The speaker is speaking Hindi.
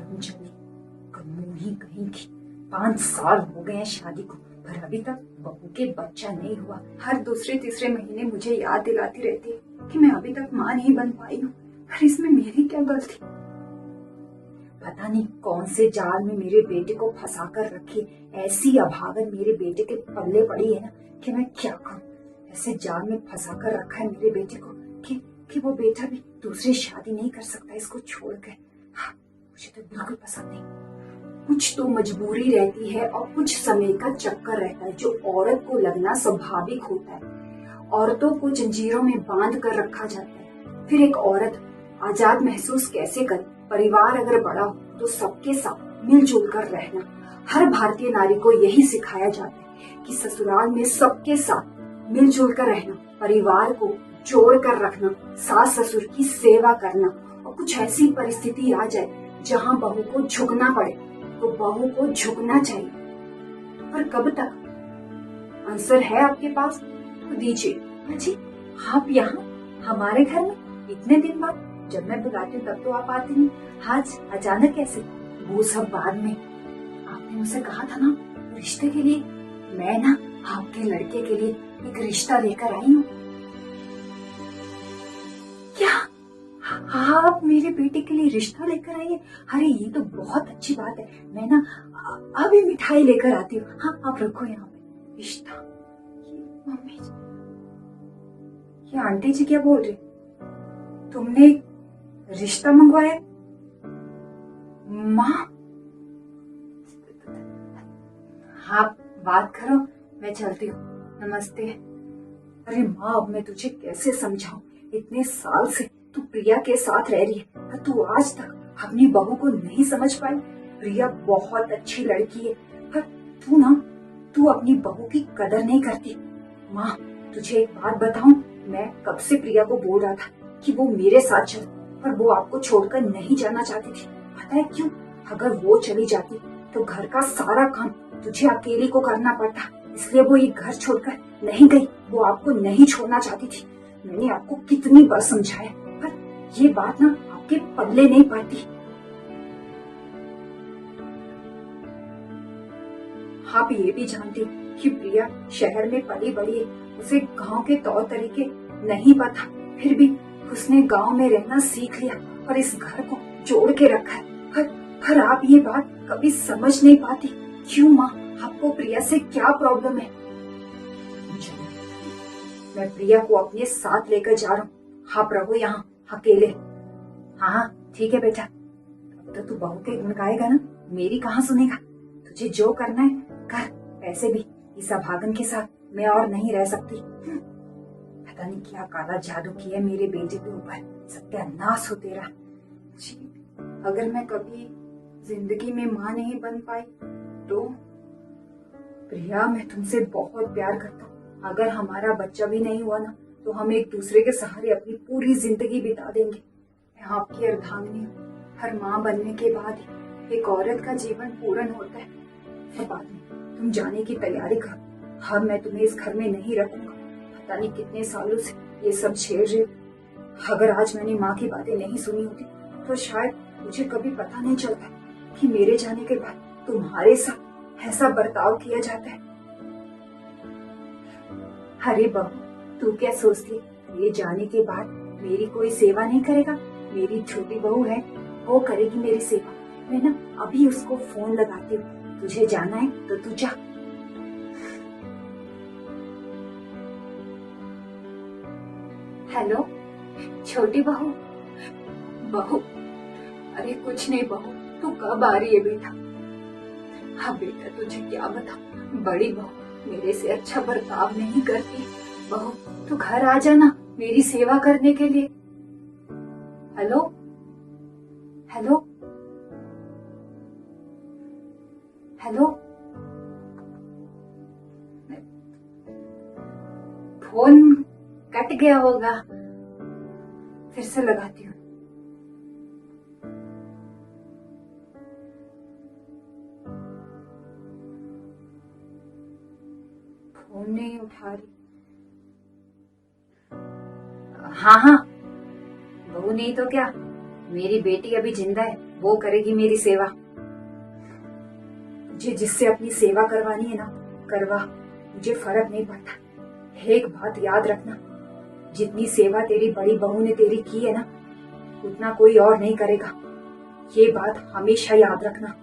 हरामजादी, कमोही कहीं की। 5 साल हो गए हैं शादी को, पर अभी तक बहू के बच्चा नहीं हुआ। हर दूसरे तीसरे महीने मुझे याद दिलाती रहती है कि मैं अभी तक माँ नहीं बन पाई हूँ, पर इसमें मेरी क्या गलती। पता नहीं कौन से जाल में मेरे बेटे को फंसा कर रखी, ऐसी अभागन मेरे बेटे के पल्ले पड़ी है ना कि मैं क्या करूं। ऐसे जाल में फंसा कर रखा है मेरे बेटे को कि वो बेटा भी दूसरी शादी नहीं कर सकता इसको छोड़कर। हाँ, मुझे तो बिल्कुल पसंद नहीं। कुछ तो मजबूरी रहती है और कुछ समय का चक्कर रहता है जो औरत को लगना स्वाभाविक होता है। औरतों को जंजीरों में बांध कर रखा जाता है, फिर एक औरत आजाद महसूस कैसे करे। परिवार अगर बड़ा हो तो सबके साथ मिलजुल कर रहना। हर भारतीय नारी को यही सिखाया जाता है कि ससुराल में सबके साथ मिलजुल कर रहना, परिवार को जोड़ कर रखना, सास ससुर की सेवा करना। और कुछ ऐसी परिस्थिति आ जाए जहाँ बहू को झुकना पड़े तो बहू को झुकना चाहिए। पर कब तक? आंसर है आपके पास तो दीजिए। अजी, आप यहाँ हमारे घर में इतने दिन बाद? जब मैं बुलाती हूँ तब तो आप आते नहीं, आज अचानक कैसे? वो सब बाद में। आपने मुझसे कहा था ना रिश्ते के लिए, मैं ना आपके लड़के के लिए एक रिश्ता लेकर आई हूँ। क्या आप मेरे बेटे के लिए रिश्ता लेकर आई है? अरे ये तो बहुत अच्छी बात है। मैं ना अभी मिठाई लेकर आती हूँ। हाँ, आप रखो यहाँ पे रिश्ता। मम्मी जी, ये आंटी जी क्या बोल रही? तुमने रिश्ता मंगवाया? माँ, आप बात करो, मैं चलती हूँ। नमस्ते। अरे माँ, अब मैं तुझे कैसे समझाऊं? इतने साल से तू प्रिया के साथ रह रही है, पर तू आज तक अपनी बहू को नहीं समझ पाई। प्रिया बहुत अच्छी लड़की है, पर तू अपनी बहू की कदर नहीं करती। माँ, तुझे एक बात बताऊं, मैं कब से प्रिया को बोल रहा था कि वो मेरे साथ चले, पर वो आपको छोड़कर नहीं जाना चाहती थी। पता है क्यों? अगर वो चली जाती तो घर का सारा काम तुझे अकेले को करना पड़ता, इसलिए वो ये घर छोड़कर नहीं गई। वो आपको नहीं छोड़ना चाहती थी। मैंने आपको कितनी बार समझाया, पर ये बात ना आपके पल्ले नहीं पड़ती। आप ये भी जानती कि प्रिया शहर में पली बड़ी है, उसे गांव के तौर तरीके नहीं पता, फिर भी उसने गांव में रहना सीख लिया और इस घर को जोड़ के रखा है। पर आप ये बात कभी समझ नहीं पाती। क्यों माँ, आपको प्रिया से क्या प्रॉब्लम है? मैं प्रिया को अपने साथ लेकर जा रहा हूँ, आप रहो यहाँ अकेले। हाँ ठीक है बेटा, अब तो तू बहू के गुण गाएगा ना, मेरी कहाँ सुनेगा। तुझे जो करना है कर। ऐसे भी इस अभागन के साथ मैं और नहीं रह सकती। पता नहीं क्या काला जादू किया मेरे बेटे के ऊपर, सत्यानाश हो तेरा। अगर मैं कभी जिंदगी में माँ नहीं बन पाई तो? प्रिया, मैं तुमसे बहुत प्यार करता हूँ। अगर हमारा बच्चा भी नहीं हुआ ना तो हम एक दूसरे के सहारे अपनी पूरी जिंदगी बिता देंगे। मैं आपकी अर्धांगिनी हूँ। हर माँ बनने के बाद ही एक औरत का जीवन पूर्ण होता है। बाद में तुम जाने की तैयारी करो। हाँ, मैं तुम्हें इस घर में नहीं रखूंगा। पता नहीं कितने सालों से ये सब झेल रही हूँ। अगर आज मैंने माँ की बातें नहीं सुनी होती तो शायद मुझे कभी पता नहीं चलता कि मेरे जाने के बाद तुम्हारे साथ ऐसा बर्ताव किया जाता है। अरे बहू, तू क्या सोचती ये जाने के बाद मेरी कोई सेवा नहीं करेगा? मेरी छोटी बहू है, वो करेगी मेरी सेवा। मैं ना अभी उसको फोन लगाती हूँ। तुझे जाना है तो तू जा। हेलो छोटी बहू। बहू, अरे कुछ नहीं बहू, तू कब आ रही है बेटा? हाँ बेटा, तुझे क्या बताऊं, बड़ी बहू मेरे से अच्छा बर्ताव नहीं करती। बहू, तू घर आ जाना मेरी सेवा करने के लिए। Hello hello hello, phone cut गया होगा, फिर से लगाती हूँ। फोन नहीं उठा रही। हाँ हाँ, बहू नहीं तो क्या, मेरी बेटी अभी जिंदा है। वो करेगी मेरी सेवा। तुझे जिससे अपनी सेवा करवानी है ना करवा, मुझे फर्क नहीं पड़ता। एक बात याद रखना, जितनी सेवा तेरी बड़ी बहू ने तेरी की है ना, उतना कोई और नहीं करेगा। ये बात हमेशा याद रखना।